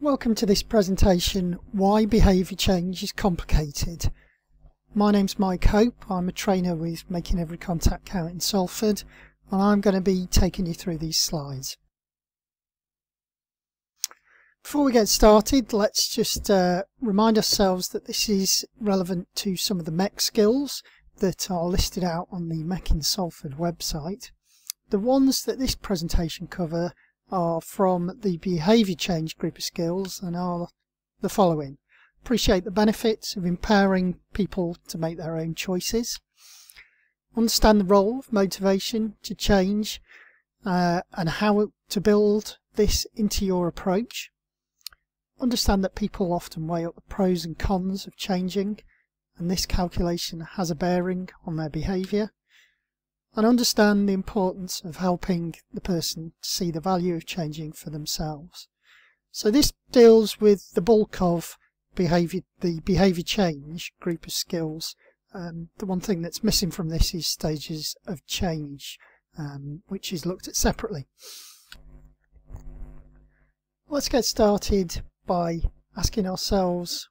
Welcome to this presentation, Why Behaviour Change is Complicated. My name's Mike Hope, I'm a trainer with Making Every Contact Count in Salford, and I'm going to be taking you through these slides. Before we get started, let's just remind ourselves that this is relevant to some of the MECC skills that are listed out on the MECC in Salford website. The ones that this presentation cover are from the behaviour change group of skills and are the following. Appreciate the benefits of empowering people to make their own choices. Understand the role of motivation to change and how to build this into your approach. Understand that people often weigh up the pros and cons of changing, and this calculation has a bearing on their behaviour. And understand the importance of helping the person to see the value of changing for themselves. So this deals with the bulk of the behaviour change group of skills. The one thing that's missing from this is stages of change, which is looked at separately. Let's get started by asking ourselves,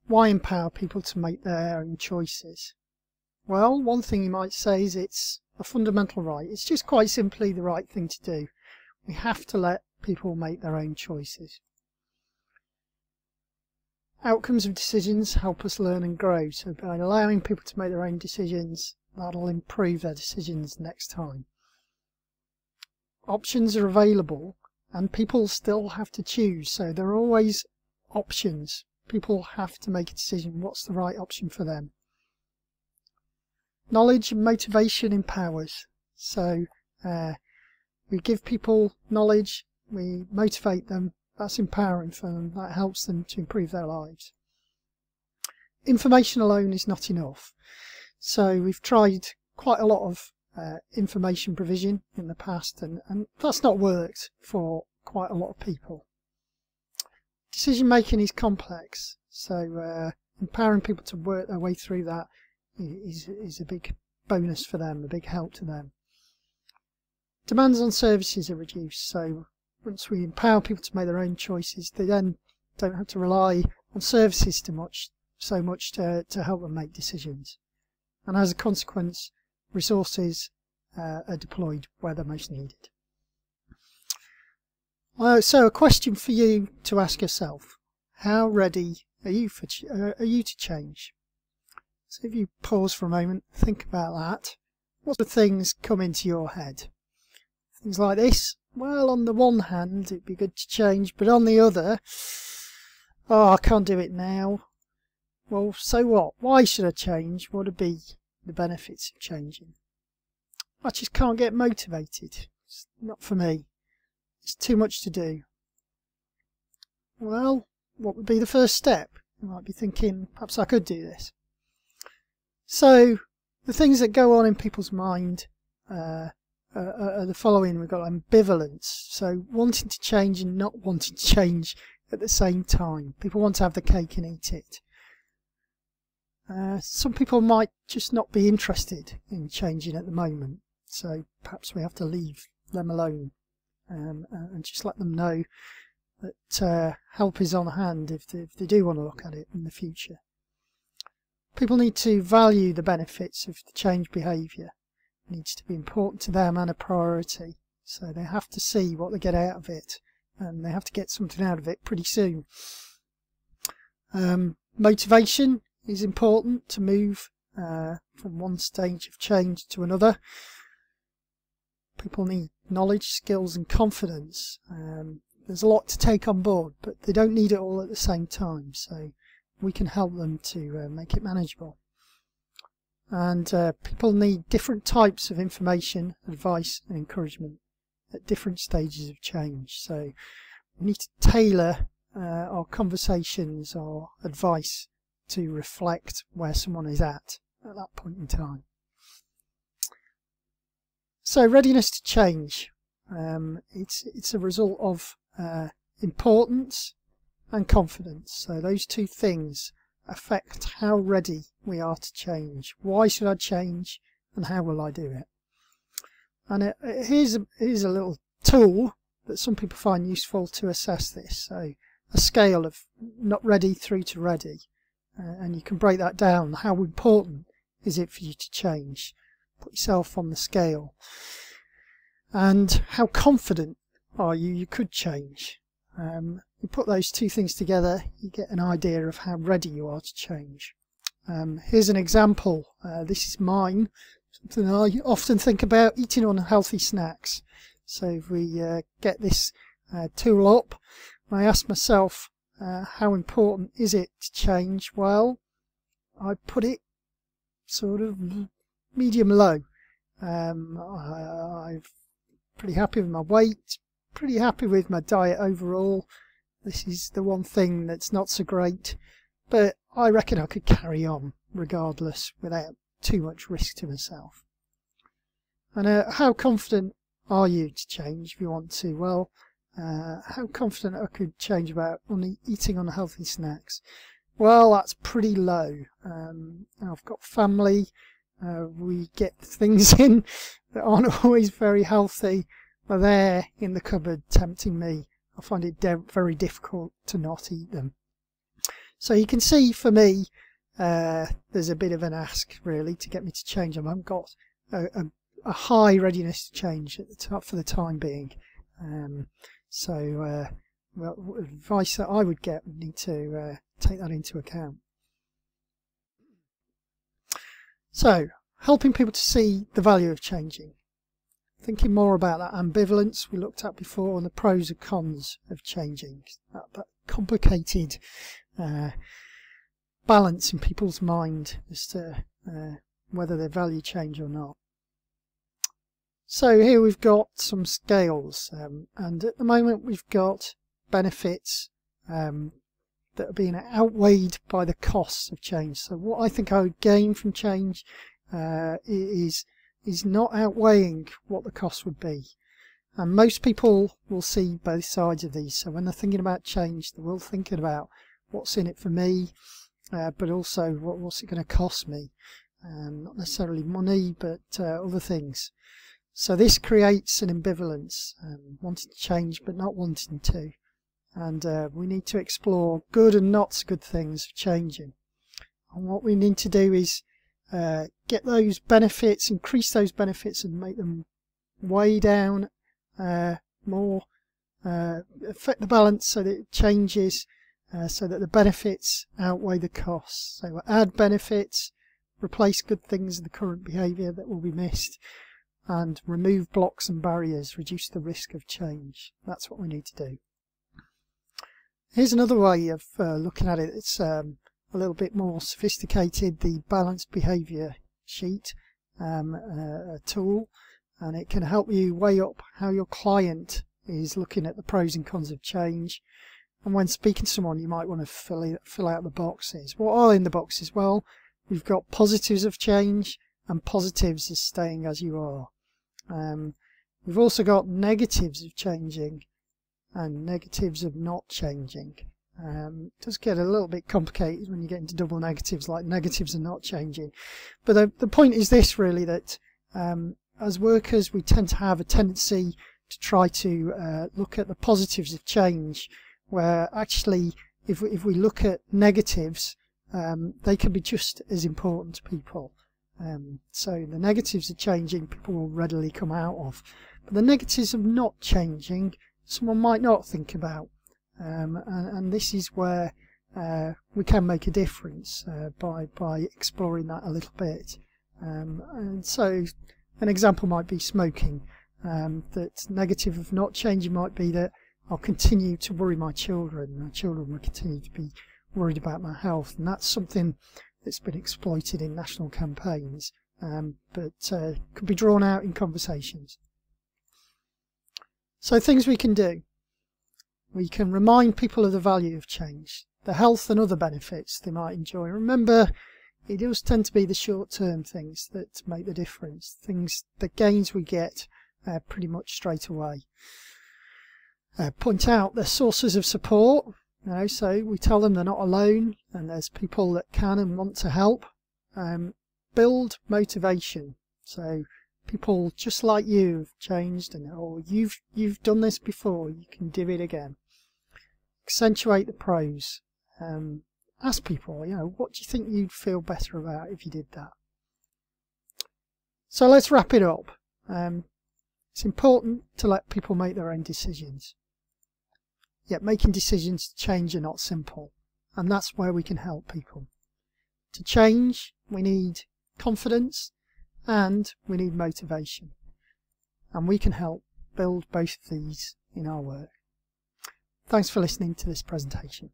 why empower people to make their own choices? Well, one thing you might say is it's a fundamental right. It's just quite simply the right thing to do. We have to let people make their own choices. Outcomes of decisions help us learn and grow, so by allowing people to make their own decisions, that'll improve their decisions next time. Options are available and people still have to choose, so there are always options. People have to make a decision what's the right option for them. Knowledge and motivation empowers, so we give people knowledge, we motivate them, that's empowering for them, that helps them to improve their lives. Information alone is not enough, so we've tried quite a lot of information provision in the past and that's not worked for quite a lot of people. Decision making is complex, so empowering people to work their way through that is a big bonus for them, a big help to them. Demands on services are reduced, so once we empower people to make their own choices, they then don't have to rely on services so much to help them make decisions. And as a consequence, resources are deployed where they're most needed. So a question for you to ask yourself: how ready are you to change? So if you pause for a moment, think about that. What sort of things come into your head? Things like this: well, on the one hand it'd be good to change, but on the other, oh, I can't do it now. Well, so what? Why should I change? What would be the benefits of changing? I just can't get motivated. It's not for me. It's too much to do. Well, what would be the first step? You might be thinking, perhaps I could do this. So the things that go on in people's mind are the following. We've got ambivalence, so wanting to change and not wanting to change at the same time. People want to have the cake and eat it. Some people might just not be interested in changing at the moment, so perhaps we have to leave them alone and just let them know that help is on hand if they do want to look at it in the future. People need to value the benefits of the change behaviour. It needs to be important to them and a priority. So they have to see what they get out of it, and they have to get something out of it pretty soon. Motivation is important to move from one stage of change to another. People need knowledge, skills and confidence. There's a lot to take on board, but they don't need it all at the same time. So we can help them to make it manageable. And people need different types of information, advice and encouragement at different stages of change. So we need to tailor our conversations or advice to reflect where someone is at that point in time. So readiness to change. It's a result of importance and confidence. So those two things affect how ready we are to change. Why should I change and how will I do it? And here's a little tool that some people find useful to assess this. So a scale of not ready through to ready, and you can break that down. How important is it for you to change? Put yourself on the scale. And how confident are you could change? You put those two things together, you get an idea of how ready you are to change. Here's an example. This is mine. Something I often think about: eating unhealthy snacks. So if we get this tool up, I ask myself, how important is it to change? Well, I put it sort of medium low. I'm pretty happy with my weight, pretty happy with my diet overall. This is the one thing that's not so great, but I reckon I could carry on regardless without too much risk to myself. And how confident are you to change if you want to? Well, how confident I could change about eating unhealthy snacks? Well, that's pretty low. I've got family. We get things in that aren't always very healthy. They're there in the cupboard tempting me. I find it very difficult to not eat them. So you can see, for me, there's a bit of an ask really to get me to change. I haven't got a high readiness to change at the top for the time being. Well, advice that I would get would need to take that into account. So, helping people to see the value of changing. Thinking more about that ambivalence we looked at before, and the pros and cons of changing. That complicated balance in people's mind as to whether they value change or not. So here we've got some scales, and at the moment we've got benefits that are being outweighed by the costs of change. So what I think I would gain from change is not outweighing what the cost would be. And most people will see both sides of these. So when they're thinking about change, they will think about what's in it for me, but also what's it going to cost me. Not necessarily money, but other things. So this creates an ambivalence, wanting to change but not wanting to. And we need to explore good and not so good things of changing. And what we need to do is get those benefits, increase those benefits, and make them way down more, affect the balance so that it changes, so that the benefits outweigh the costs. So we'll add benefits, replace good things in the current behaviour that will be missed, and remove blocks and barriers, reduce the risk of change. That's what we need to do. Here's another way of looking at it. It's a little bit more sophisticated, the balanced behaviour sheet a tool, and it can help you weigh up how your client is looking at the pros and cons of change. And when speaking to someone, you might want to fill out the boxes. What are in the boxes? Well, we've got positives of change and positives of staying as you are. We've also got negatives of changing and negatives of not changing. It does get a little bit complicated when you get into double negatives, like negatives of not changing. But the point is this really, that as workers we tend to have a tendency to try to look at the positives of change, where actually if we look at negatives, they can be just as important to people. So the negatives of changing people will readily come out of, but the negatives of not changing someone might not think about, and this is where we can make a difference by exploring that a little bit. And so an example might be smoking. That negative of not changing might be that I'll continue to worry my children will continue to be worried about my health, and that's something that's been exploited in national campaigns, but could be drawn out in conversations. So things we can do. We can remind people of the value of change, the health and other benefits they might enjoy. Remember, it does tend to be the short-term things that make the difference, the gains we get pretty much straight away. Point out the sources of support. So we tell them they're not alone, and there's people that can and want to help. Build motivation. So people just like you have changed, and you've done this before, you can do it again. accentuate the pros. Ask people, what do you think you'd feel better about if you did that? So let's wrap it up. It's important to let people make their own decisions. Yet making decisions to change are not simple, and that's where we can help people. To change, we need confidence and we need motivation, and we can help build both of these in our work. Thanks for listening to this presentation.